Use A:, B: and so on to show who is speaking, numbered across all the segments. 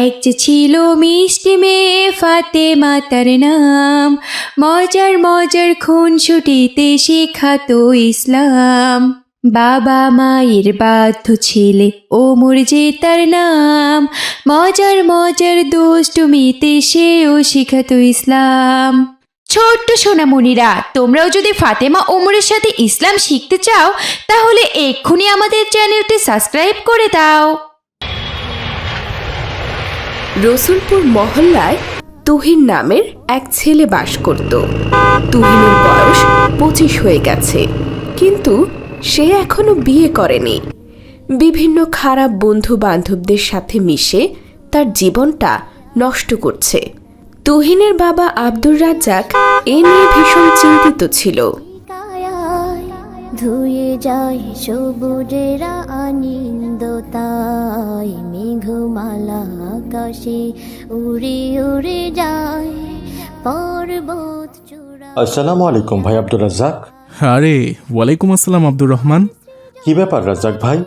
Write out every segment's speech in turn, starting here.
A: এক যে ছিল মিষ্টি মেয়ে ফাতেমা তার নাম, মজার মজার খুনসুটিতে শেখাতো ইসলাম। বাবা মায়ের বাধ্য ছেলে ওমর যে তার নাম, মজার মজার দুষ্টুমিতে সেও শিখাতো ইসলাম। ছোট্ট সোনামণিরা, তোমরাও যদি ফাতেমা ওমরের সাথে ইসলাম শিখতে চাও তাহলে এক্ষুনি আমাদের চ্যানেলটি সাবস্ক্রাইব করে দাও।
B: রসুলপুর মহল্লায় তুহিন নামের এক ছেলে বাস করত। তুহিনের বয়স 25 হয়ে গেছে, কিন্তু সে এখনো বিয়ে করেনি। বিভিন্ন খারাপ বন্ধু বান্ধবদের সাথে মিশে তার জীবনটা নষ্ট করছে। তুহিনের বাবা আব্দুর রাজ্জাক এ নিয়ে ভীষণ চিন্তিত ছিল।
C: ধুয়ে যায় সবুজেরা আনন্দতায়, মেঘমালা আকাশে উড়ে উড়ে যায় পর্বত চূড়া।
D: আসসালামু আলাইকুম ভাই আব্দুর রাজ্জাক।
E: আরে ওয়ালাইকুম আসসালাম আব্দুর রহমান।
D: কি ব্যাপার রাজ্জাক ভাই,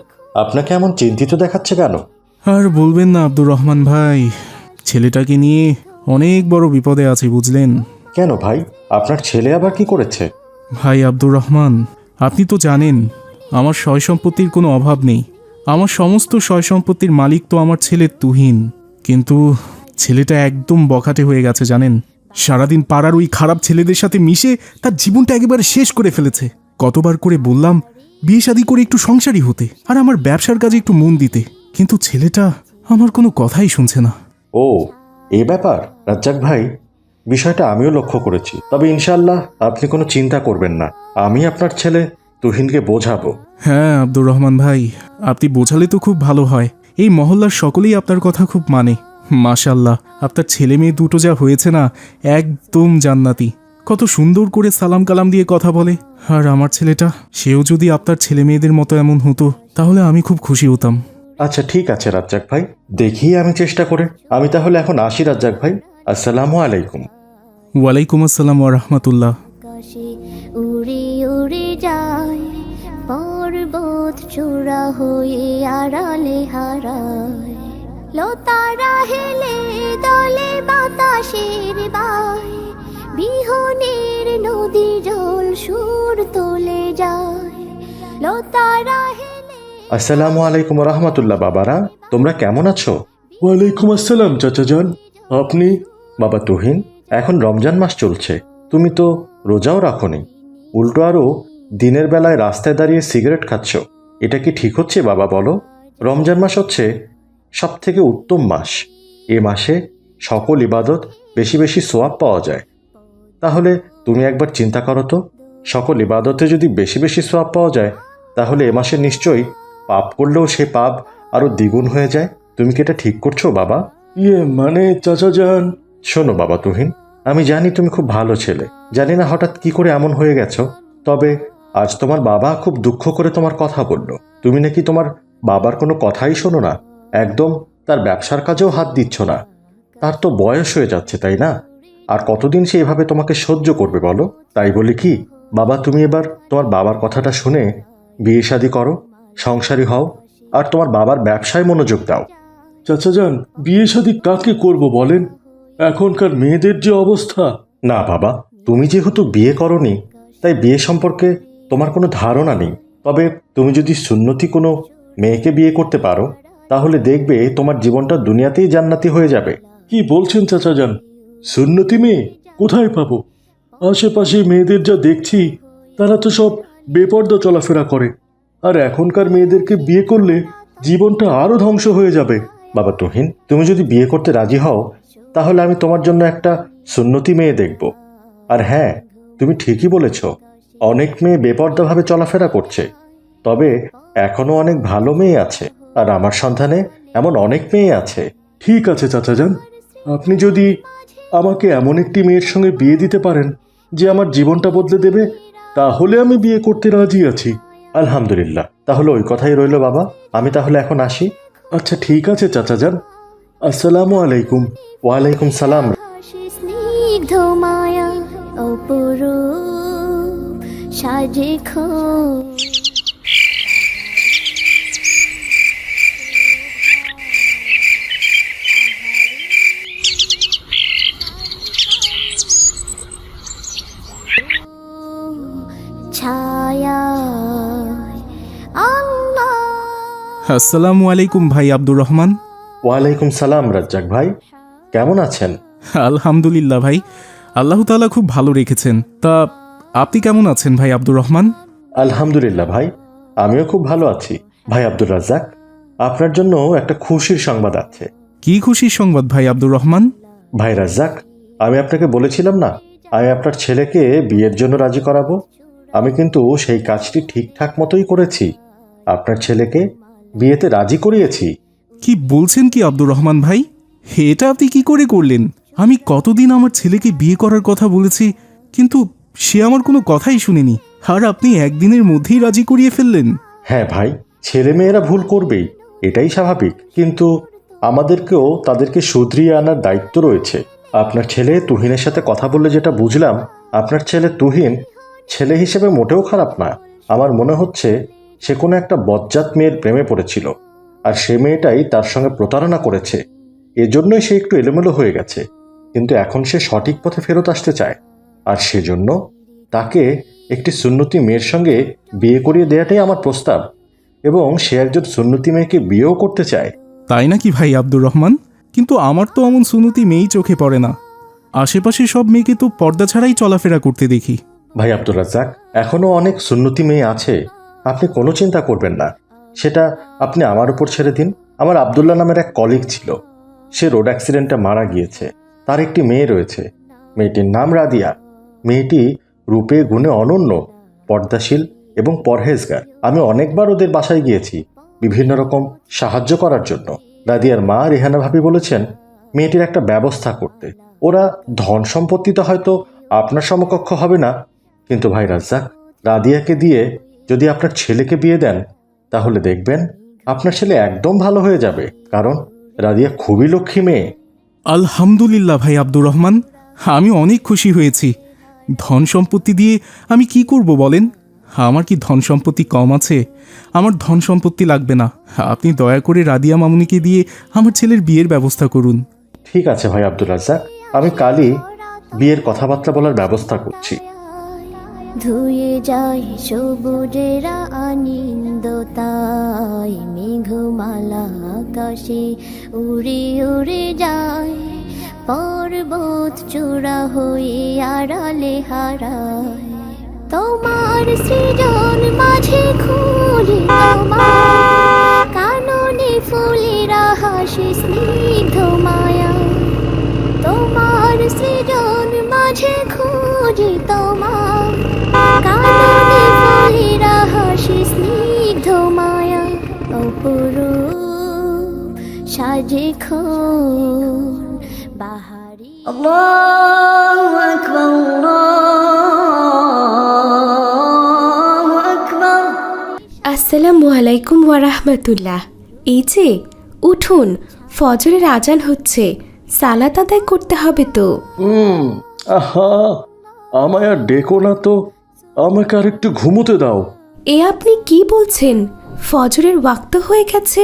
D: আপনাকে এমন চিন্তিত দেখাচ্ছে কেন?
E: আর বলবেন না আব্দুর রহমান ভাই, ছেলেটাকে নিয়ে অনেক বড় বিপদে আছি বুঝলেন।
D: কেন ভাই, আপনার ছেলে আবার কি করেছে?
E: ভাই আব্দুর রহমান, আপনি তো জানেন আমার সয় সম্পত্তির কোনো অভাব নেই। আমার সমস্ত সয় সম্পত্তির মালিক তো আমার ছেলে তুহিন, কিন্তু ছেলেটা একদম বখাটে হয়ে গেছে জানেন। সারাদিন পাড়ার ওই খারাপ ছেলেদের সাথে মিশে তার জীবনটা একেবারে শেষ করে ফেলেছে। কতবার করে বললাম বিয়ে শাদী করে একটু সংসারী হতে আর আমার ব্যবসার কাজে একটু মন দিতে, কিন্তু ছেলেটা আমার কোনো কথাই শুনছে না।
D: ও এই ব্যাপার রাজ্জাক ভাই, বিষয়টা আমিও লক্ষ্য করেছি। তবে ইনশাআল্লাহ আপনি কোনো চিন্তা করবেন না, আমি আপনার ছেলে তুহিনকে বোঝাবো।
E: হ্যাঁ আব্দুর রহমান ভাই, আপনি বোঝালে তো খুব ভালো হয়। এই মহল্লার সকলেই আপনার কথা খুব মানে। মাশাআল্লাহ, আপনার ছেলে মেয়ে দুটো যা হয়েছে না, একদম জান্নাতি। কত সুন্দর করে সালাম কালাম দিয়ে কথা বলে। আর আমার ছেলেটা, সেও যদি আপনার ছেলে মেয়েদের মতো এমন হতো তাহলে আমি খুব খুশি হতাম।
D: আচ্ছা ঠিক আছে রাজ্জাক ভাই, দেখি আমি চেষ্টা করে। আমি তাহলে এখন আসি রাজ্জাক ভাই। আসসালামু আলাইকুম।
E: ওয়ালাইকুম আসসালাম ওয়া রাহমাতুল্লাহ।
C: আকাশে উড়ে উড়ে যায় পর্বত চূড়া হয়ে আড়ালে হারায়, লতারা হেলে দলে বাতাসের বায়, বিহনের নদী জল সুর তোলে যায়, লতারা হেলে।
D: আসসালামু আলাইকুম রহমতুল্লাহ। বাবারা, তোমরা কেমন আছো?
F: ওয়ালাইকুম আসসালাম চাচাজান। আপনি?
D: বাবা তুহিন, এখন রমজান মাস চলছে, তুমি তো রোজাও রাখোনি, উল্টো আরও দিনের বেলায় রাস্তায় দাঁড়িয়ে সিগারেট খাচ্ছ। এটা কি ঠিক হচ্ছে বাবা বলো? রমজান মাস হচ্ছে সব থেকে উত্তম মাস। এ মাসে সকল ইবাদত বেশি বেশি সোয়াব পাওয়া যায়। তাহলে তুমি একবার চিন্তা করো তো, সকল ইবাদতে যদি বেশি বেশি সোয়াব পাওয়া যায় তাহলে এ মাসে নিশ্চয়ই পাপ করলেও সে পাপ আরও দ্বিগুণ হয়ে যায়। তুমি কি এটা ঠিক করছো বাবা?
F: মানে চাচাজান।
D: শোনো বাবা তুহিন, আমি জানি তুমি খুব ভালো ছেলে, জানি না হঠাৎ কি করে এমন হয়ে গেছো। তবে আজ তোমার বাবা খুব দুঃখ করে তোমার কথা বলল। তুমি নাকি তোমার বাবার কোনো কথাই শোনো না, একদম তার ব্যবসার কাজেও হাত দিচ্ছ না। তার তো বয়স হয়ে যাচ্ছে তাই না? আর কতদিন সে এভাবে তোমাকে সহ্য করবে বলো? তাই বলি কি বাবা, তুমি এবার তোমার বাবার কথাটা শুনে বিয়ে শাদী করো, সংসারী হও, আর তোমার বাবার ব্যবসায় মনোযোগ দাও।
F: চাচাজান, বিয়ে শাদী কাকে করব বলেন? এখনকার মেয়েদের যে অবস্থা।
D: না বাবা, তুমি যেহেতু বিয়ে করনি তাই বিয়ে সম্পর্কে তোমার কোনো ধারণা নেই। তবে তুমি যদি সুন্নতি কোনো মেয়েকে বিয়ে করতে পারো তাহলে দেখবে তোমার জীবনটা দুনিয়াতেই জান্নাতি হয়ে যাবে।
F: কি বলছেন চাচাজান? সুন্নতি মেয়ে কোথায় পাবো? আশেপাশে মেয়েদের যা দেখছি তারা তো সব বেপর্দা চলাফেরা করে, আর এখনকার মেয়েদেরকে বিয়ে করলে জীবনটা আরো ধ্বংস হয়ে যাবে।
D: বাবা তুহিন, তুমি যদি বিয়ে করতে রাজি হও তাহলে আমি তোমার জন্য একটা সুন্নতি মেয়ে দেখব। আর হ্যাঁ, তুমি ঠিকই বলেছ, অনেক মেয়ে বেপর্দাভাবে চলাফেরা করছে, তবে এখনো অনেক ভালো মেয়ে আছে, আর আমার সন্ধানে এমন অনেক মেয়ে আছে।
F: ঠিক আছে চাচাজান, আপনি যদি আমাকে এমন একটি মেয়ের সঙ্গে বিয়ে দিতে পারেন যে আমার জীবনটা বদলে দেবে, তাহলে আমি বিয়ে করতে রাজি আছি।
D: আলহামদুলিল্লাহ, তাহলে ওই কথাই রইল বাবা, আমি তাহলে এখন আসি।
F: আচ্ছা ঠিক আছে চাচাজান, আসসালামু আলাইকুম।
D: ওয়ালাইকুম সালাম।
C: স্নিগ্ধ মায়া অপরূপ সাজে খো।
E: আসসালামু আলাইকুম ভাই আব্দুর রহমান।
D: ওয়ালাইকুম সালাম রাজ্জাক ভাই, কেমন আছেন?
E: আলহামদুলিল্লাহ ভাই, আল্লাহ তাআলা খুব ভালো রেখেছেন। তা আপনি কেমন আছেন ভাই আব্দুর রহমান?
D: আলহামদুলিল্লাহ ভাই, আমিও খুব ভালো আছি। ভাই আব্দুর রাজ্জাক, আপনার জন্য একটা খুশির সংবাদ আছে।
E: কি খুশির সংবাদ ভাই আব্দুর রহমান?
D: ভাই রাজ্জাক, আমি আপনাকে বলেছিলাম না আমি আপনার ছেলেকে বিয়ের জন্য রাজি করাবো। আমি কিন্তু সেই কাজটি ঠিকঠাক মতোই করেছি। আপনার ছেলেকে বিয়েতে রাজি করিয়েছি।
E: কি বলছেন কি আব্দুর রহমান ভাই? এটা আপনি কি করে করলেন? আমি কতদিন আমার ছেলেকে বিয়ে করার কথা বলেছি, কিন্তু সে আমার কোনো কথাই শুনেনি, আর আপনি একদিনের মধ্যেই রাজি করিয়ে ফেললেন।
D: হ্যাঁ ভাই, ছেলেমেয়েরা ভুল করবেই, এটাই স্বাভাবিক। কিন্তু আমাদেরকেও তাদেরকে শুধরিয়ে আনার দায়িত্ব রয়েছে। আপনার ছেলে তুহিনের সাথে কথা বললে যেটা বুঝলাম, আপনার ছেলে তুহিন ছেলে হিসেবে মোটেও খারাপ না। আমার মনে হচ্ছে সে কোনো একটা বজ্জাত মেয়ের প্রেমে পড়েছিল, আর সে মেয়েটাই তার সঙ্গে প্রতারণা করেছে। এজন্যই সে একটু এলোমেলো হয়ে গেছে, কিন্তু এখন সে সঠিক পথে ফেরত আসতে চায়। আর সেজন্য তাকে একটি সুন্নতি মেয়ের সঙ্গে বিয়ে করিয়ে দেওয়াটাই আমার প্রস্তাব, এবং সে একজন সুন্নতি মেয়েকে বিয়েও করতে চায়।
E: তাই নাকি ভাই আব্দুর রহমান? কিন্তু আমার তো এমন সুন্নতি মেয়েই চোখে পড়ে না। আশেপাশে সব মেয়েকে তো পর্দা ছাড়াই চলাফেরা করতে দেখি।
D: ভাই আব্দুর রাজ্জাক, এখনও অনেক সুন্নতি মেয়ে আছে, আপনি কোনো চিন্তা করবেন না। সেটা আপনি আমার উপর ছেড়ে দিন। আমার আবদুল্লাহ নামের এক কলিগ ছিল, সে রোড অ্যাক্সিডেন্টে মারা গিয়েছে। তার একটি মেয়ে রয়েছে, মেয়েটির নাম রাদিয়া। মেয়েটি রূপে গুণে অনন্য, পর্দাশীল এবং পরহেজগার। আমি অনেকবার ওদের বাসায় গিয়েছি বিভিন্ন রকম সাহায্য করার জন্য। রাদিয়ার মা রেহানা ভাবি বলেছেন মেয়েটির একটা ব্যবস্থা করতে। ওরা ধন সম্পত্তিতে হয়তো আপনার সমকক্ষ হবে না, কিন্তু ভাই রাজ্জাক, রাদিয়াকে দিয়ে যদি আপনার ছেলেকে বিয়ে দেন, তাহলে দেখবেন আপনার ছেলে একদম ভালো হয়ে যাবে, কারণ রাদিয়া খুবই লক্ষ্মী মেয়ে।
E: আলহামদুলিল্লাহ ভাই আব্দুর রহমান, আমি অনেক খুশি হয়েছি। ধন সম্পত্তি দিয়ে আমি কি করব বলেন? আমার কি ধন সম্পত্তি কম আছে? আমার ধন সম্পত্তি লাগবে না। আপনি দয়া করে রাদিয়া মামুনিকে দিয়ে আমার ছেলের বিয়ের ব্যবস্থা করুন।
D: ঠিক আছে ভাই আব্দুর রাজ্জাক, আমি কালই বিয়ের কথাবার্তা বলার ব্যবস্থা করছি।
C: ধুয়ে যায় সবুজেরা আনন্দতায়, মেঘমালা আকাশে উড়ে উড়ে যায়, পর্বত চূড়া হয়ে আড়ালে হারায়। তোমার সৃজন মাঝে খুলি তোমার কাননে ফুলেরা হাসি স্নিগ্ধ মায়া। তোমার সৃজন মাঝে খুঁজি তোমার কাননে ফুলেরা হাসি স্নিগ্ধ মায়া। অপরূপ সাজে খুন বাহারি। আল্লাহু আকবার, আল্লাহু আকবার।
B: আসসালামু আলাইকুম ওয়া রাহমাতুল্লাহ। এই যে উঠুন, ফজরের আজান হচ্ছে, সালাত আদায় করতে হবে তো।
F: আহা, আমায় আর ডেকো না তো, আমাকে আর একটু ঘুমোতে দাও।
B: এ আপনি কি বলছেন? ফজরের ওয়াক্ত হয়ে গেছে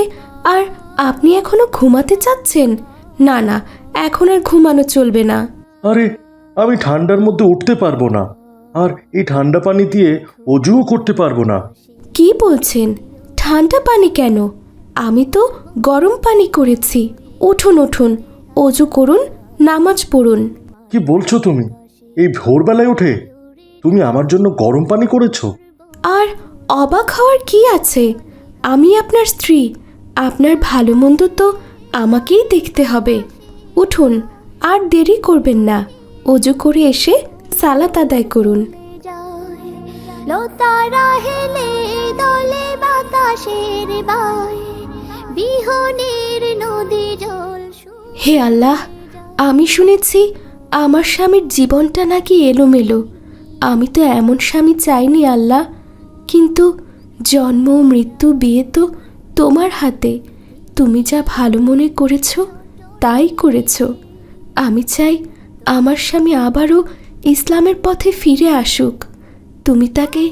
B: আর আপনি এখনো ঘুমাতে চাচ্ছেন? না না, এখন আর ঘুমানো চলবে না।
F: আরে, আমি ঠান্ডার মধ্যে উঠতে পারবো না, আর এই ঠান্ডা পানি দিয়ে অজুও করতে পারবো না।
B: কি বলছেন? ঠান্ডা পানি কেন? আমি তো গরম পানি করেছি। উঠুন উঠুন, অজু করুন, নামাজ পড়ুন।
F: কি বলছো তুমি? এই ভোরবেলায় উঠে তুমি আমার জন্য গরম পানি করেছো?
B: আর অবাক হওয়ার কি আছে? আমি আপনার স্ত্রী, আপনার ভালো মন্দ তো আমাকেই দেখতে হবে। উঠুন, আর দেরি করবেন না, অজু করে এসে সালাত আদায় করুন।
C: লতারা হেলে দলে বাতাসের বায়, বিহনের নদী জল।
B: হে আল্লাহ, আমি শুনেছি আমার স্বামীর জীবনটা নাকি এলোমেলো। আমি তো এমন স্বামী চাইনি আল্লাহ, কিন্তু জন্ম মৃত্যু বিয়ে তো তোমার হাতে। তুমি যা ভালো মনে করেছো তাই করেছো। আমি চাই আমার স্বামী আবারও ইসলামের পথে ফিরে আসুক। তুমি তাকে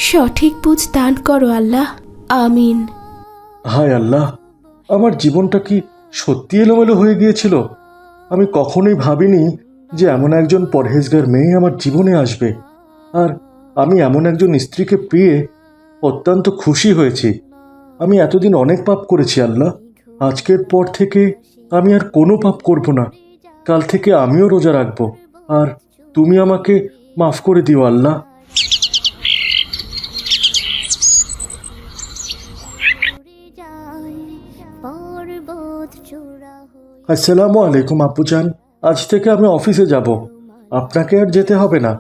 B: সঠিক বুঝ দান করো আল্লাহ, আমিন।
F: হায় আল্লাহ, আমার জীবনটা কি সত্যি এলোমেলো হয়ে গিয়েছিল? আমি কখনোই ভাবিনি যে এমন একজন পরহেজগার মেয়ে আমার জীবনে আসবে, আর আমি এমন একজন স্ত্রীকে পেয়ে অত্যন্ত খুশি হয়েছি। আমি এতদিন অনেক পাপ করেছি আল্লাহ। আজকের পর থেকে আমি আর কোনো পাপ করব না। কাল থেকে আমিও রোজা রাখবো, আর তুমি আমাকে মাফ করে দিও আল্লাহ।
C: পর্বত চূড়া হয়ে
F: আসসালামু আলাইকুম আব্বুজান, আজ থেকে আমি অফিসে যাব, আপনাকে আর যেতে হবে না।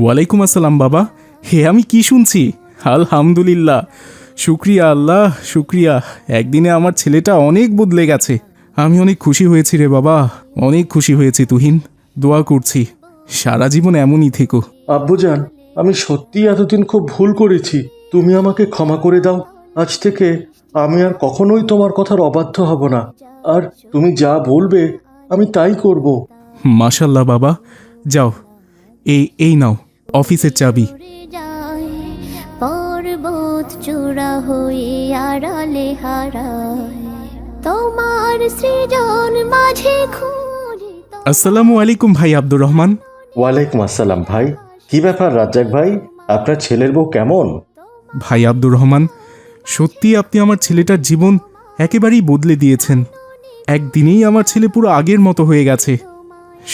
E: ওয়ালাইকুম আসসালাম বাবা। হে আমি কি শুনছি? আলহামদুলিল্লাহ, শুক্রিয়া আল্লাহ, শুক্রিয়া। একদিনে আমার ছেলেটা অনেক বদলে গেছে। আমি অনেক খুশি হয়েছি রে বাবা, অনেক খুশি হয়েছি তুহিন। দোয়া করছি সারা জীবন এমনই থেকো।
F: আব্বুজান, আমি সত্যিই এতদিন খুব ভুল করেছি, তুমি আমাকে ক্ষমা করে দাও। আজ থেকে আমি আর কখনোই তোমার কথার অবাধ্য হব না, আর তুমি যা বলবে আমি তাই করব।
E: মাশাল্লাহ বাবা, যাও এই নাও অফিসের চাবি।
C: যায় পর্বত চূড়া হয়ে আড়ালে হারায় তোমার সৃজন মাঝে খুঁজে
E: আসসালামু আলাইকুম ভাই আব্দুর রহমান।
D: ওয়ালাইকুম আসসালাম ভাই। কি ব্যাপার রাজ্জাক ভাই, আপনার ছেলের বউ কেমন?
E: ভাই আব্দুর রহমান, সত্যি আপনি আমার ছেলেটার জীবন একেবারেই বদলে দিয়েছেন। একদিনেই আমার ছেলে পুরো আগের মতো হয়ে গেছে।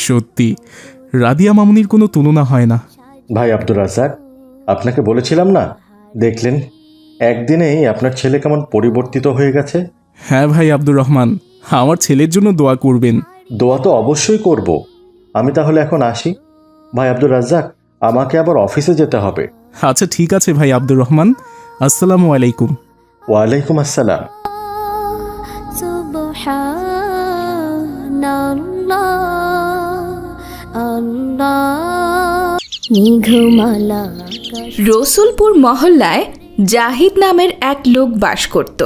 E: সত্যি রাদিয়া মামুনির কোনো তুলনা হয় না।
D: ভাই আব্দুর রাজ্জাক, আপনাকে বলেছিলাম না, দেখলেন একদিনেই আপনার ছেলে কেমন পরিবর্তিত হয়ে গেছে।
E: হ্যাঁ ভাই আব্দুর রহমান, আমার ছেলের জন্য দোয়া করবেন।
D: দোয়া তো অবশ্যই করব। আমি তাহলে এখন আসি। ভাই আব্দুর রাজ্জাক, আমাকে আবার অফিসে যেতে হবে।
E: আচ্ছা ঠিক আছে ভাই আব্দুর রহমান, আসসালামু আলাইকুম।
D: ওয়ালাইকুম আসসালাম।
C: মেঘমালা
B: রসুলপুর মহল্লায় জাহিদ নামের এক লোক বাস করত।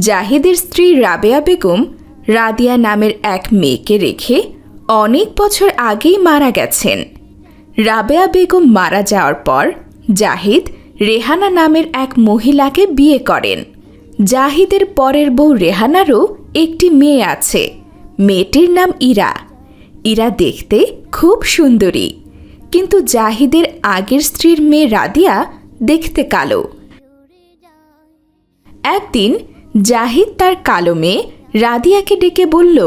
B: জাহিদের স্ত্রী রাবেয়া বেগম রাদিয়া নামের এক মেয়েকে রেখে অনেক বছর আগেই মারা গেছেন। রাবেয়া বেগম মারা যাওয়ার পর জাহিদ রেহানা নামের এক মহিলাকে বিয়ে করেন। জাহিদের পরের বউ রেহানারও একটি মেয়ে আছে। মেয়েটির নাম ইরা। ইরা দেখতে খুব সুন্দরী, কিন্তু জাহিদের আগের স্ত্রীর মেয়ে রাদিয়া দেখতে কালো। একদিন জাহিদ তার কালো মেয়ে রাদিয়াকে ডেকে বলল,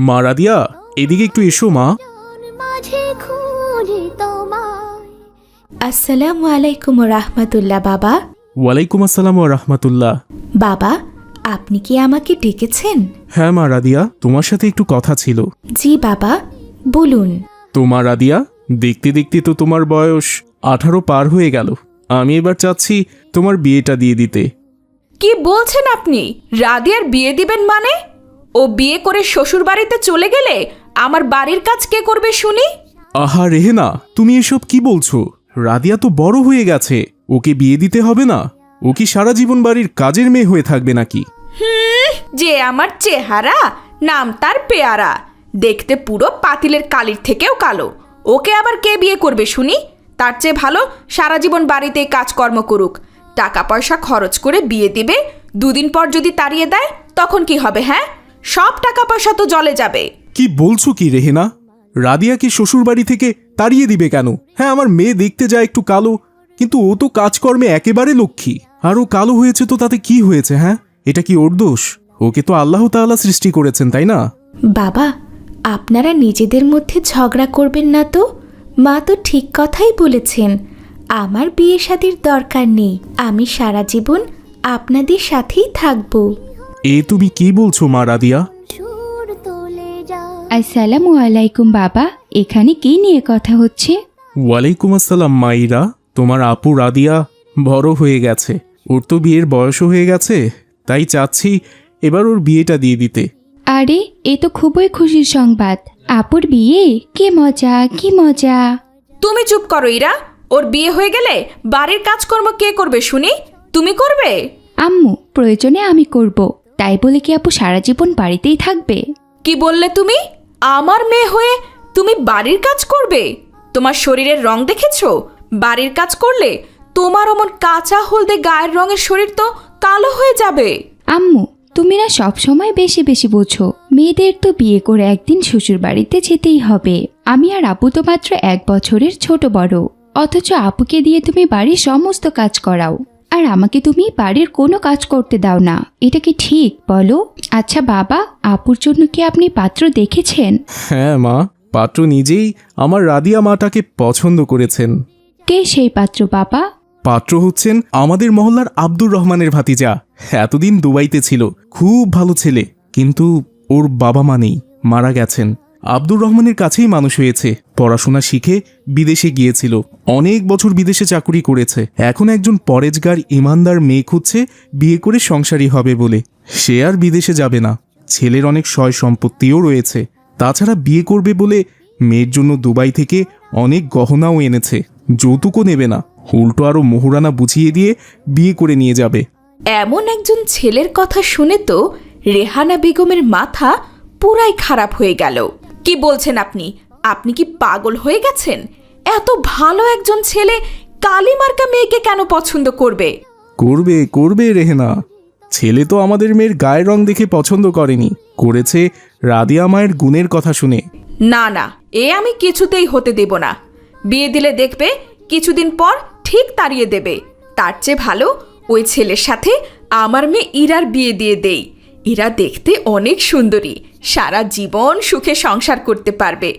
E: মা রাদিয়া, এদিকে একটু এসো মা।
C: মাঝে খুঁজে তোমায়
B: আসসালামু আলাইকুম রাহমাতুল্লাহ বাবা।
E: ওয়ালাইকুম আসসালাম ও রাহমাতুল্লাহ।
B: বাবা, আপনি কি আমাকে ডেকেছেন?
E: হ্যাঁ মা রাদিয়া, তোমার সাথে একটু কথা ছিল।
B: জি বাবা, বলুন।
E: তোমার রাদিয়া, দেখতে দেখতে তো তোমার বয়স 18 পার হয়ে গেল। আমি এবার চাচ্ছি তোমার বিয়েটা দিয়ে দিতে।
B: কি বলছেন আপনি? রাদিয়ার বিয়ে দিবেন মানে? ও বিয়ে করে শ্বশুর বাড়িতে চলে গেলে আমার বাড়ির কাজ কে করবে শুনি?
E: আহা রেহেনা, তুমি এসব কি বলছো? রাদিয়া তো বড় হয়ে গেছে, ওকে বিয়ে দিতে হবে না? ও কি সারা জীবন বাড়ির কাজের মেয়ে হয়ে থাকবে নাকি?
B: যে আমার চেহারা, নাম তার পেয়ারা, দেখতে পুরো পাতিলের কালির থেকেও কালো, ওকে আবার কে বিয়ে করবে শুনি? তার চেয়ে ভালো সারা জীবন বাড়িতে কাজকর্ম করুক। টাকা পয়সা খরচ করে বিয়ে দিবে, দুদিন পর যদি তাড়িয়ে দেয় তখন কি হবে? হ্যাঁ, সব টাকা পয়সা তো জলে যাবে।
E: কি বলছো কি রেহেনা? রাদিয়াকে শ্বশুর বাড়ি থেকে তাড়িয়ে দিবে কেন? হ্যাঁ, আমার মেয়ে দেখতে যায় একটু কালো, কিন্তু ও তো কাজকর্মে একেবারে লক্ষ্মী। আর ও কালো হয়েছে তো তাতে কি হয়েছে? হ্যাঁ, এটা কি ওর দোষ? ওকে তো আল্লাহ তাআলা সৃষ্টি করেছেন, তাই না?
B: বাবা, আপনারা নিজেদের মধ্যে ঝগড়া করবেন না তো। মা তো ঠিক কথাই বলেছেন। আমার বিয়ে শাদীর দরকার নেই। আমি সারা জীবন আপনাদের সাথেই থাকবো।
E: এ তুমি কি বলছো মা রাদিয়া?
C: সুর তুলে যায়
A: আসসালামু আলাইকুম বাবা, এখানে কি নিয়ে কথা হচ্ছে?
E: ওয়ালাইকুম আসসালাম মাইরা। তোমার আপু রাদিয়া বড় হয়ে গেছে, ওর তো বিয়ের বয়সও হয়ে গেছে, তাই চাচ্ছি এবার ওর বিয়েটা দিয়ে দিতে।
A: আরে, এ তো খুবই খুশির সংবাদ। আপুর বিয়ে, কি মজা কি মজা।
B: তুমি চুপ করো ইরা। ওর বিয়ে হয়ে গেলে বাড়ির কাজকর্ম কে করবে শুনি? তুমি করবে?
A: আম্মু, প্রয়োজনে আমি করব, তাই বলে কি আপু সারা জীবন বাড়িতেই থাকবে?
B: কি বললে তুমি? আমার মেয়ে হয়ে তুমি বাড়ির কাজ করবে? তোমার শরীরের রং দেখেছো? বাড়ির কাজ করলে তোমার অমন কাঁচা হলদে গায়ের রঙের শরীর তো কালো হয়ে যাবে।
A: আম্মু, তুমি না সব সময় বেশি বেশি বোঝো। মেয়েদের তো বিয়ে করে একদিন শ্বশুর বাড়িতে যেতেই হবে। আমি আর আপু তো মাত্র 1 বছরের ছোট বড়, অথচ আপুকে দিয়ে তুমি বাড়ির সমস্ত কাজ করাও। আর আমাকে তুমি বাড়ির কোনো কাজ করতে দাও না, এটা কি ঠিক বলো? আচ্ছা বাবা, আপুর জন্য কি আপনি পাত্র দেখেছেন?
E: হ্যাঁ মা, পাত্র নিজেই আমার রাদিয়া মাটাকে পছন্দ করেছেন।
A: কে সেই পাত্র বাবা?
E: পাত্র হচ্ছেন আমাদের মহল্লার আব্দুর রহমানের ভাতিজা। এতদিন দুবাইতে ছিল, খুব ভালো ছেলে, কিন্তু ওর বাবা মা নেই, মারা গেছেন। আব্দুর রহমানের কাছেই মানুষ হয়েছে, পড়াশোনা শিখে বিদেশে গিয়েছিল, অনেক বছর বিদেশে চাকুরি করেছে। এখন একজন পরেজগার ইমানদার মেয়ে খুঁজছে, বিয়ে করে সংসারী হবে বলে। সে আর বিদেশে যাবে না, ছেলের অনেক সয় সম্পত্তিও রয়েছে। তাছাড়া বিয়ে করবে বলে মেয়ের জন্য দুবাই থেকে অনেক গহনাও এনেছে, যৌতুকও নেবে না, উল্টো আরও মোহরানা বুঝিয়ে দিয়ে বিয়ে করে নিয়ে যাবে।
B: এমন একজন ছেলের কথা শুনে তো রেহানা বেগমের মাথা পুরাই খারাপ হয়ে গেল। কি বলছেন আপনি? আপনি কি পাগল হয়ে গেছেন? এত ভালো একজন ছেলে কালিমার্কা মেয়েকে কেন পছন্দ করবে?
E: করবে করবে রেহেনা, ছেলে তো আমাদের মেয়ের গায়ের রং দেখে পছন্দ করেনি, করেছে রাদিয়া মায়ের গুণের কথা শুনে।
B: না না, এ আমি কিছুতেই হতে দেব না। বিয়ে দিলে দেখবে কিছুদিন পর ঠিক তাড়িয়ে দেবে। তার চেয়ে ভালো ওই ছেলের সাথে আমার মেয়ে ইরার বিয়ে দিয়ে দেই। ইরা দেখতে অনেক সুন্দরী, সারা জীবন সুখে সংসার করতে পারবে,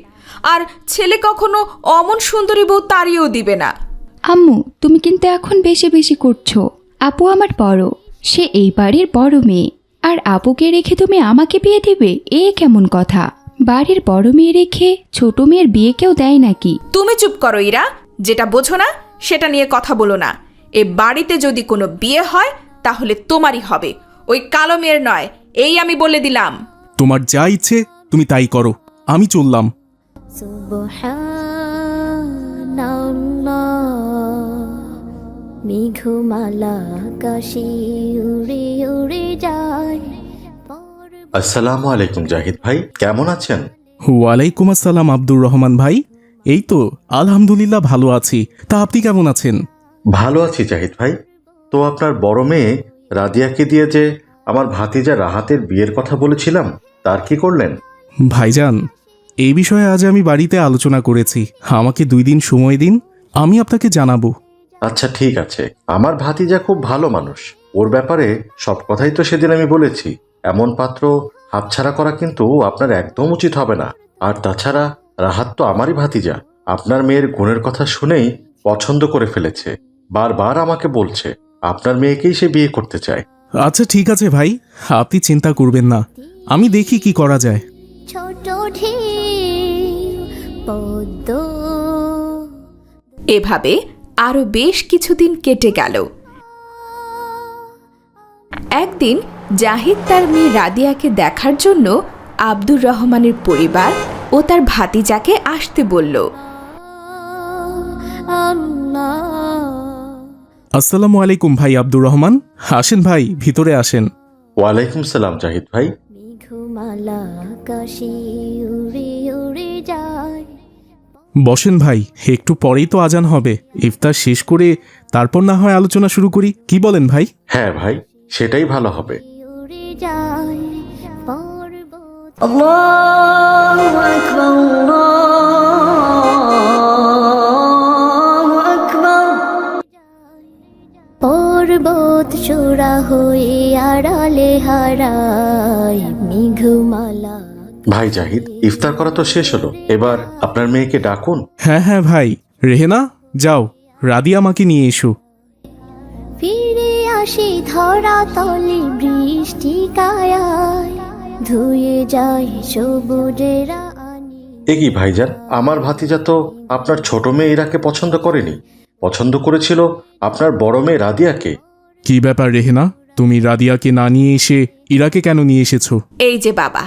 B: আর ছেলে কখনো অমন সুন্দরী বউ তাড়িয়েও দিবে না।
A: আম্মু, তুমি কিন্তু এখন বেশি বেশি করছো। আপু আমার বড়, সে এই বাড়ির বড় মেয়ে, আর আপুকে রেখে তুমি আমাকে বিয়ে দিবে? এ কেমন কথা? বাড়ির বড় মেয়ে রেখে ছোট মেয়ের বিয়ে কেউ দেয় নাকি?
B: তুমি চুপ করো ইরা, যেটা বোঝো না সেটা নিয়ে কথা বলো না। এ বাড়িতে যদি কোনো বিয়ে হয় তাহলে তোমারই হবে, ওই কালো মেয়ের নয়, এই আমি বলে দিলাম।
E: তোমার যা ইচ্ছে তুমি তাই করো, আমি চললাম।
C: সুবহানাল্লাহ, মেঘমালা আকাশে উড়ে উড়ে যায়।
D: আসসালামু আলাইকুম জাহিদ ভাই, কেমন আছেন?
E: ওয়ালাইকুম আসসালাম আব্দুর রহমান ভাই। এই তো আলহামদুলিল্লাহ ভালো আছি, তা আপনি কেমন আছেন?
D: ভালো আছি জাহিদ ভাই। তো আপনার বড় মেয়ে রাদিয়াকে দিয়ে যে আমার ভাতিজা রাহাতের বিয়ের কথা বলেছিলাম, তার কি করলেন?
E: ভাইজান, এই বিষয়ে আজ আমি বাড়িতে আলোচনা করেছি, আমাকে 2 দিন সময় দিন, আমি আপনাকে জানাবো।
D: আচ্ছা ঠিক আছে, আমার ভাতিজা খুব ভালো মানুষ, ওর ব্যাপারে সব কথাই তো সেদিন আমি বলেছি। এমন পাত্র হাতছাড়া করা কিন্তু আপনার একদম উচিত হবে না। আর তাছাড়া রাহাত তো আমারই ভাতিজা, আপনার মেয়ের গুণের কথা শুনেই পছন্দ করে ফেলেছে, বারবার আমাকে বলছে আপনার মেয়েকেই সে বিয়ে করতে চায়।
E: আচ্ছা ঠিক আছে ভাই, আপনি চিন্তা করবেন না, আমি দেখি কি করা যায়।
C: ছোট ঢেউ পদ্ম।
B: এভাবে আরো বেশ কিছুদিন কেটে গেল। একদিন জাহিদ তার মেয়ে রাদিয়াকে দেখার জন্য আব্দুর রহমানের পরিবার ও তার ভাতিজাকে আসতে বলল।
E: আসসালামু আলাইকুম ভাই আব্দুর রহমান, আসেন ভাই, ভিতরে আসেন।
D: ওয়ালাইকুম সালাম জাহিদ ভাই।
C: মেঘমালা আকাশে উড়ে উড়ে যায়।
E: বসেন ভাই, একটু পরেই তো আজান হবে, ইফতার শেষ করে তারপর না হয় আলোচনা শুরু করি, কি বলেন ভাই?
D: হ্যাঁ ভাই, সেটাই ভালো হবে।
C: উড়ে যায় পর্বত। পর্বত চূড়া হয়ে আড়ালে হারায় মেঘমালা।
D: ভাই জাহিদ, ইফতার করা তো শেষ হলো, এবার আপনার মেয়েকে ডাকুন।
E: হ্যাঁ হ্যাঁ ভাই, রেহেনা যাও, রাদিয়া আমাকে নিয়ে এসো।
C: ফিরে আসি ধরা তলে বৃষ্টি কায়ায়, ধুয়ে যায় সবুজেরা আনি।
D: এ কি ভাইজান, আমার ভাতিজা তো আপনার ছোট মেয়ে ইরাকে পছন্দ করেনি, পছন্দ করেছিল আপনার বড় মেয়ে রাদিয়াকে।
E: কি ব্যাপার রেহেনা, তুমি রাদিয়াকে না নিয়ে এসে ইরাকে কেন নিয়ে এসেছো?
B: এই যে বাবা,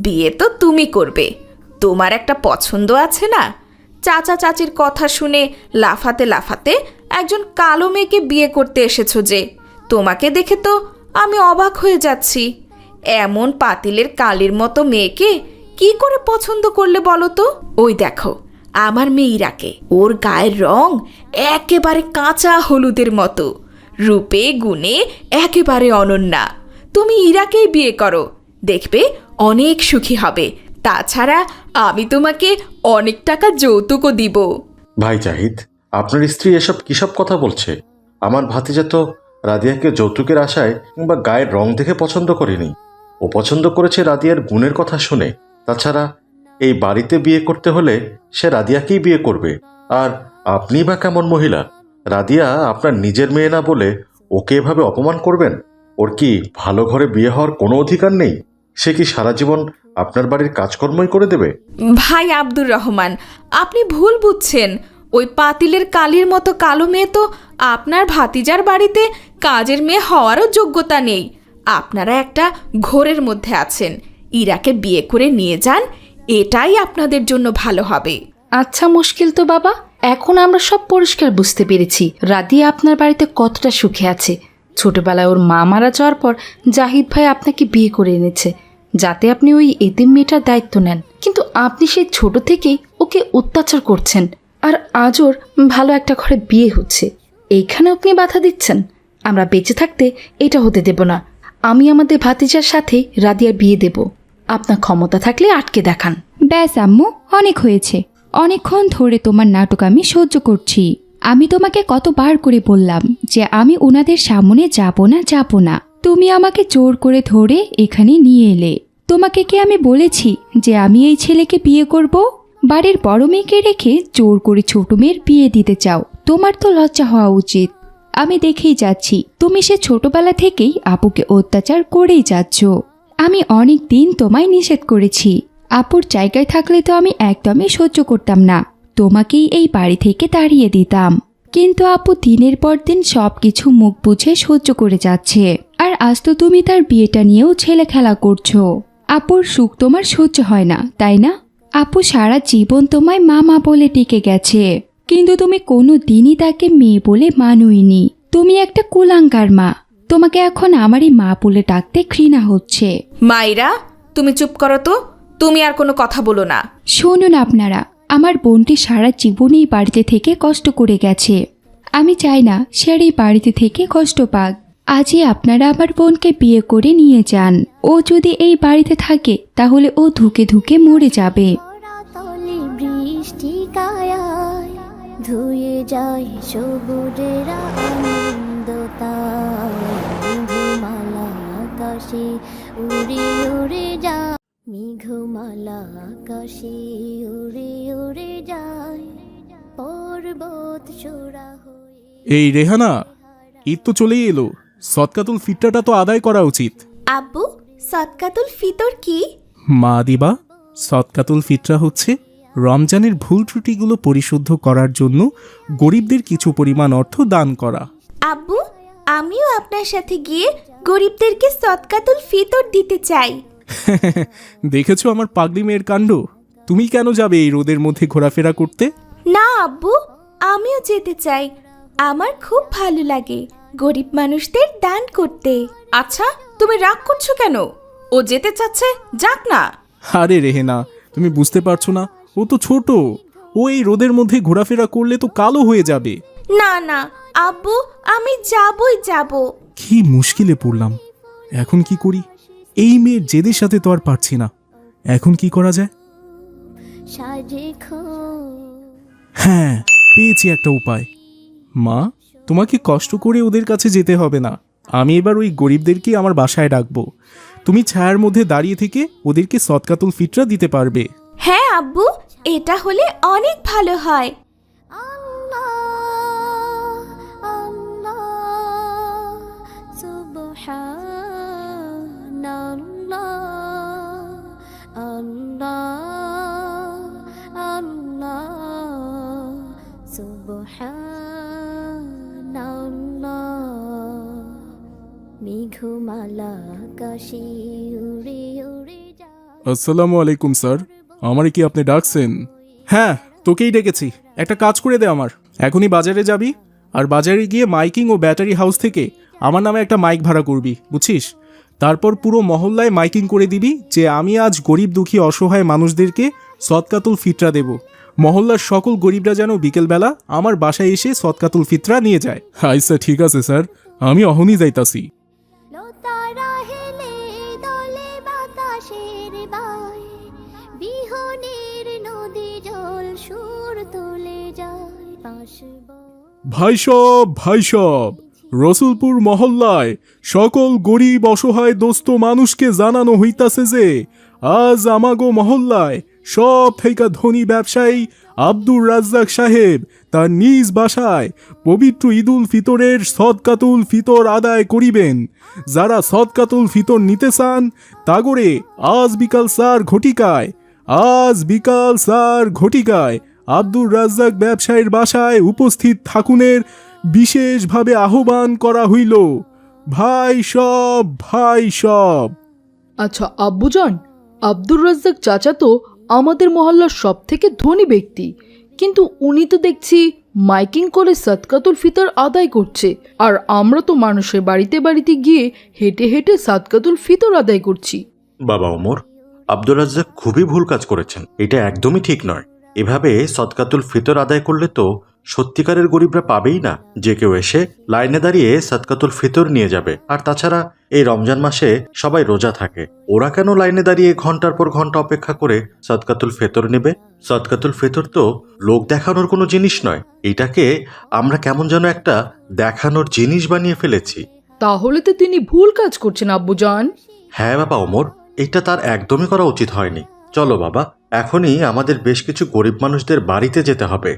B: বিয়ে তো তুমি করবে, তোমার একটা পছন্দ আছে না? চাচা চাচির কথা শুনে লাফাতে লাফাতে একজন কালো মেয়েকে বিয়ে করতে এসেছো যে, তোমাকে দেখে তো আমি অবাক হয়ে যাচ্ছি। এমন পাতিলের কালির মতো মেয়েকে কি করে পছন্দ করলে বলো তো? ওই দেখো আমার মেয়ে ইরাকে, ওর গায়ের রং একেবারে কাঁচা হলুদের মতো, রূপে গুণে একেবারে অনন্যা। তুমি ইরাকেই বিয়ে করো, দেখবে অনেক সুখী হবে। তাছাড়া আমি তোমাকে অনেক টাকা যৌতুকও দিব।
D: ভাই জাহিদ, আপনার স্ত্রী এসব কিসব কথা বলছে? আমার ভাতিজা তো রাদিয়াকে যৌতুকের আশায় কিংবা গায়ের রং দেখে পছন্দ করেনি। ও পছন্দ করেছে রাদিয়ার গুণের কথা শুনে। তাছাড়া এই বাড়িতে বিয়ে করতে হলে সে রাদিয়াকেই বিয়ে করবে। আর আপনি বা কেমন মহিলা, রাদিয়া আপনার নিজের মেয়ে না বলে ওকে এভাবে অপমান করবেন? ওর কি ভালো ঘরে বিয়ে হওয়ার কোনো অধিকার নেই? সে কি সারা জীবন আপনার বাড়ির কাজকর্মই করে দেবে?
B: ভাই আব্দুর রহমান, আপনি ভুল বুঝছেন। ওই পাতিলের কালির মতো কালো মেয়ে তো আপনার ভাতিজার বাড়িতে কাজের মেয়ে হওয়ারও যোগ্যতা নেই। আপনারা একটা ঘোরের মধ্যে আছেন। ইরাকে বিয়ে করে নিয়ে যান, এটাই আপনাদের জন্য ভালো হবে।
G: আচ্ছা মুশকিল তো বাবা, এখন আমরা সব পরিষ্কার বুঝতে পেরেছি রাদিয়া আপনার বাড়িতে কতটা সুখে আছে। ছোটবেলায় ওর মা মারা যাওয়ার পর জাহিদ ভাই আপনাকে বিয়ে করে এনেছে যাতে আপনি ওই এতিম মেয়েটার দায়িত্ব নেন, কিন্তু আপনি সেই ছোট থেকেই ওকে অত্যাচার করছেন। আর আজ ওর ভালো একটা ঘরে বিয়ে হচ্ছে, এইখানে আপনি বাধা দিচ্ছেন। আমরা বেঁচে থাকতে এটা হতে দেব না। আমি আমাদের ভাতিজার সাথে রাদিয়ার বিয়ে দেব। আপনার ক্ষমতা থাকলে আটকে দেখান।
A: ব্যাস আম্মু, অনেক হয়েছে। অনেকক্ষণ ধরে তোমার নাটক আমি সহ্য করছি। আমি তোমাকে কতবার করে বললাম যে আমি ওনাদের সামনে যাব না। তুমি আমাকে জোর করে ধরে এখানে নিয়ে এলে। তোমাকে কি আমি বলেছি যে আমি এই ছেলেকে বিয়ে করব? বাড়ির বড় মেয়েকে রেখে জোর করে ছোট মেয়ের বিয়ে দিতে চাও? তোমার তো লজ্জা হওয়া উচিত। আমি দেখেই যাচ্ছি তুমি সে ছোটবেলা থেকেই আপুকে অত্যাচার করেই যাচ্ছ। আমি অনেক দিন তোমায় নিষেধ করেছি। আপুর জায়গায় থাকলে তো আমি একদমই সহ্য করতাম না, তোমাকেই এই বাড়ি থেকে তাড়িয়ে দিতাম। কিন্তু আপু দিনের পর দিন সব কিছু মুখ বুঝে সহ্য করে যাচ্ছে। আর আজ তো তুমি তার বিয়েটা নিয়েও ছেলে খেলা করছো। আপুর সুখ তোমার সহ্য হয় না, তাই না? আপু সারা জীবন তোমায় মা বলে টিকে গেছে, কিন্তু তুমি কোনো দিনই তাকে মেয়ে বলে মানুইনি। তুমি একটা কুলাঙ্গার মা। তোমাকে এখন আমারই মা বলে ডাকতে ঘৃণা হচ্ছে।
B: মাইরা, তুমি চুপ করো তো। তুমি আর কোনো কথা বলো না।
A: শুনুন আপনারা, আমার বোনটি সারা জীবন এই বাড়িতে থেকে কষ্ট করে গেছে। আমি চাই না সে আর এই বাড়িতে থেকে কষ্ট পাক। আজই আপনারা আমার বোনকে বিয়ে করে নিয়ে যান। ও যদি এই বাড়িতে থাকে তাহলে ও ধুকে ধুকে মরে যাবে।
C: তলে বৃষ্টি কায়ায় ধুয়ে যায় সবুজের আনন্দতায়। মেঘমালা আকাশে উড়ে উড়ে যায়, মেঘমালা আকাশে উড়ে উড়ে যায়, পর্বত চূড়া হয়ে।
E: এই রেহানা, ঈদ তো চলেই এলো, সদকাতুল ফিতরাটা তো আদায় করা উচিত।
B: আব্বু, সদকাতুল ফিতর কি?
E: মা দিবা, সদকাতুল ফিতরা হচ্ছে রমজানের ভুল ত্রুটিগুলো পরিশুদ্ধ করার জন্য গরিবদের কিছু পরিমাণ অর্থ দান করা।
B: আব্বু, আমিও আপনার সাথে গিয়ে গরিবদেরকে সদকাতুল ফিতর দিতে চাই।
E: দেখেছো আমার পাগলি মেয়ের কাণ্ড? তুমি কেন যাবে এই রোদের মধ্যে ঘোরাফেরা করতে?
B: না আব্বু, আমিও যেতে চাই। আমার খুব ভালো লাগে গরিব মানুষদের দান করতে। আচ্ছা, তুমি রাগ করছো কেন? ও যেতে চাচ্ছে, যাক না।
E: আরে রেহেনা, তুমি বুঝতে পারছো না? ও তো ছোট, ও এই রোদের মধ্যে ঘোরাফেরা করলে তো কালো হয়ে যাবে।
B: না না আব্বু, আমি যাবই যাব।
E: কি মুশকিলে পড়লাম। এখন কি করি? এই মেয়ের জেদের সাথে তো আর পারছি না। এখন কি করা যায়?
C: সাজে
E: হ্যাঁ, পেয়েছি একটা উপায়। মা, তোমাকে কষ্ট করে ওদের কাছে যেতে হবে না। আমি এবার ওই গরিবদেরকে আমার বাসায় ডাকবো। তুমি ছায়ার মধ্যে দাঁড়িয়ে থেকে ওদেরকে সদকাতুল ফিতরা দিতে পারবে।
B: হ্যাঁ আব্বু, এটা হলে অনেক ভালো হয়।
C: মেঘমালা আকাশে উড়ে উড়ে যায়।
E: আসসালামু আলাইকুম স্যার, আমারে কি আপনি ডাকছেন? হ্যাঁ, তোকেই ডেকেছি। একটা কাজ করে দে আমার। এখনই বাজারে যাবি, আর বাজারে গিয়ে মাইকিং ও ব্যাটারি হাউস থেকে আমার নামে একটা মাইক ভাড়া করবি, বুঝছিস? তারপর পুরো মহল্লায় মাইকিং করে দিবি যে আমি আজ গরিব দুঃখী অসহায় মানুষদেরকে সদকাতুল ফিতরা দেব। মহল্লার সকল গরিবরা যেন বিকেলবেলা আমার বাসায় এসে সদকাতুল ফিতরা নিয়ে যায়। আচ্ছা ঠিক আছে স্যার, আমি অহনই যাইতাছি।
C: লতারা হেলে দলে বাতাসের বায়, বিহনের নদী জল সুর তুলে যায়।
E: ভাই সব রসুলপুর মহল্লায় সকল গরিব অসহায় দোস্ত মানুষকে জানানো হইতাছে যে আজ আমাগো মহল্লায় সব থেকে ধনী ব্যবসায়ী আব্দুর রাজ্জাক সাহেব তার নিজ বাসায় পবিত্র ঈদুল ফিতরের সদকাতুল ফিতর আদায় করিবেন। যারা সদকাতুল ফিতর নিতে চান তাগরে আজ বিকাল 4 ঘটিকায় আব্দুর রাজ্জাক ব্যবসায়ীর বাসায় উপস্থিত থাকুনের বিশেষভাবে আহ্বান করা হইল। ভাই সব।
H: আচ্ছা আব্বুজান, আব্দুর রাজ্জাক চাচা তো আমাদের মহল্লার সব থেকে ধনী ব্যক্তি, কিন্তু উনি তো দেখছি মাইকিং করে সাদকাতুল ফিতর আদায় করছে, আর আমরা তো মানুষের বাড়িতে বাড়িতে গিয়ে হেঁটে হেঁটে সাদকাতুল ফিতর আদায় করছি।
D: বাবা ওমর, আব্দুর রাজ্জাক খুবই ভুল কাজ করেছেন। এটা একদমই ঠিক নয়। এভাবে সদকাতুল ফিতর আদায় করলে তো সত্যিকারের গরিবরা পাবেই না। যে কেউ এসে লাইনে দাঁড়িয়ে সদকাতুল ফিতর নিয়ে যাবে। আর তাছাড়া এই রমজান মাসে সবাই রোজা থাকে, ওরা কেন লাইনে দাঁড়িয়ে ঘন্টার পর ঘন্টা অপেক্ষা করে সদকাতুল ফিতর নেবে? সদকাতুল ফিতর তো লোক দেখানোর কোনো জিনিস নয়। এটাকে আমরা কেমন যেন একটা দেখানোর জিনিস বানিয়ে ফেলেছি।
H: তাহলে তো তিনি ভুল কাজ করছেন আব্বুজান।
D: হ্যাঁ বাবা ওমর, এটা তার একদমই করা উচিত হয়নি। চলো বাবা, এখনই আমাদের বেশ কিছু গরিব মানুষদের বাড়িতে যেতে হবে।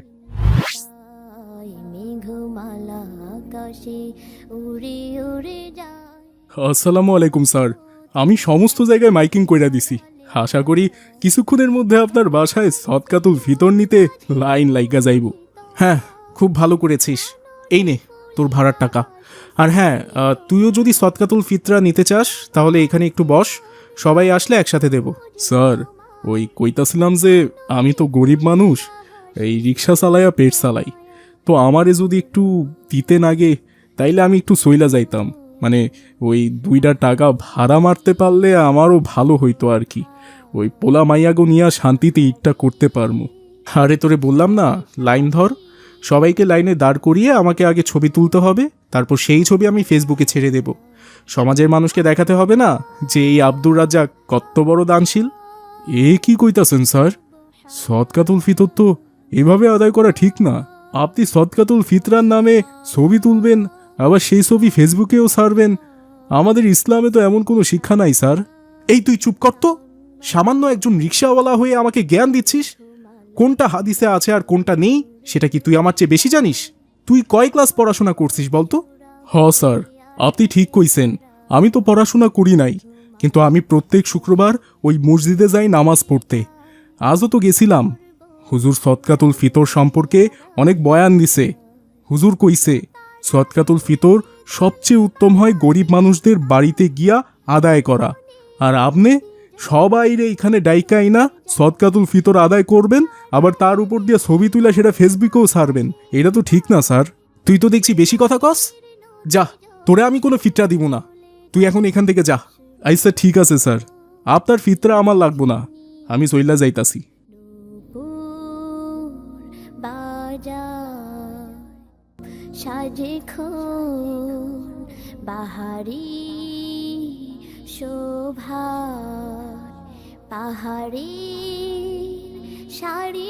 C: মেঘমালা আকাশে উড়ে উড়ে যায়।
E: আসসালামু আলাইকুম স্যার, আমি সমস্ত জায়গায় মাইকিং কইরা দিছি। আশা করি কিছুক্ষণের মধ্যে আপনার বাসায় সদকাতুল ফিতর নিতে লাইন লাইগা যাইব। হ্যাঁ, খুব ভালো করেছিস। এই নে তোর ভাড়ার টাকা। আর হ্যাঁ, তুইও যদি সদকাতুল ফিতরা নিতে চাস তাহলে এখানে একটু বস, সবাই আসলে একসাথে দেব। স্যার, ওই কইতাছিলাম যে আমি তো গরিব মানুষ, এই রিক্সা চালাইয়া পেট চালাই, তো আমারে যদি একটু দিতে নাগে তাইলে আমি একটু সইলা যাইতাম। মানে ওই 2টা টাকা ভাড়া মারতে পারলে আমারও ভালো হইতো আর কি। ওই পোলা মাইয়াগো নিয়া শান্তিতে ঈদটা করতে পারমু। আরে তোরে বললাম না, লাইন ধর। সবাইকে লাইনে দাঁড় করিয়ে আমাকে আগে ছবি তুলতে হবে, তারপর সেই ছবি আমি ফেসবুকে ছেড়ে দেব। সমাজের মানুষকে দেখাতে হবে না যে এই আব্দুর রাজ্জাক কত বড় দানশীল। এ কি কইতাছেন স্যার? সদকাতুল ফিতর তো এভাবে আদায় করা ঠিক না। আপনি সদকাতুল ফিতরার নামে ছবি তুলবেন, আবার সেই ছবি ফেসবুকেও ছাড়বেন। আমাদের ইসলামে তো এমন কোনো শিক্ষা নাই স্যার। এই তুই চুপ কর তো। সামান্য একজন রিক্সাওয়ালা হয়ে আমাকে জ্ঞান দিচ্ছিস? কোনটা হাদিসে আছে আর কোনটা নেই সেটা কি তুই আমার চেয়ে বেশি জানিস? তুই কয় ক্লাস পড়াশোনা করছিস বলতো? হ স্যার, আপনি ঠিক কইছেন, আমি তো পড়াশোনা করি নাই, কিন্তু আমি প্রত্যেক শুক্রবার ওই মসজিদে যাই নামাজ পড়তে। আজও তো গেছিলাম। হুজুর সদকাতুল ফিতর সম্পর্কে অনেক বয়ান দিছে। হুজুর কইছে সদকাতুল ফিতর সবচেয়ে উত্তম হয় গরিব মানুষদের বাড়িতে গিয়া আদায় করা। আর আপনি সবাইরে এখানে ডাইকাই না সদকাতুল ফিতর আদায় করবেন, আবার তার উপর দিয়ে ছবি তুলে সেটা ফেসবুকেও ছাড়বেন। এটা তো ঠিক না স্যার। তুই তো দেখছি বেশি কথা কস। যা, তোরে আমি কোনো ফিতরা দিব না, তুই এখন এখান থেকে যা। আচ্ছা ঠিক আছে স্যার, আপনার ফিতরা আমার লাগবো না, আমি চইলা যাইতাছি।
C: বাজার সাজে খন বাহারি শোভা পাহাড়ি শাড়ি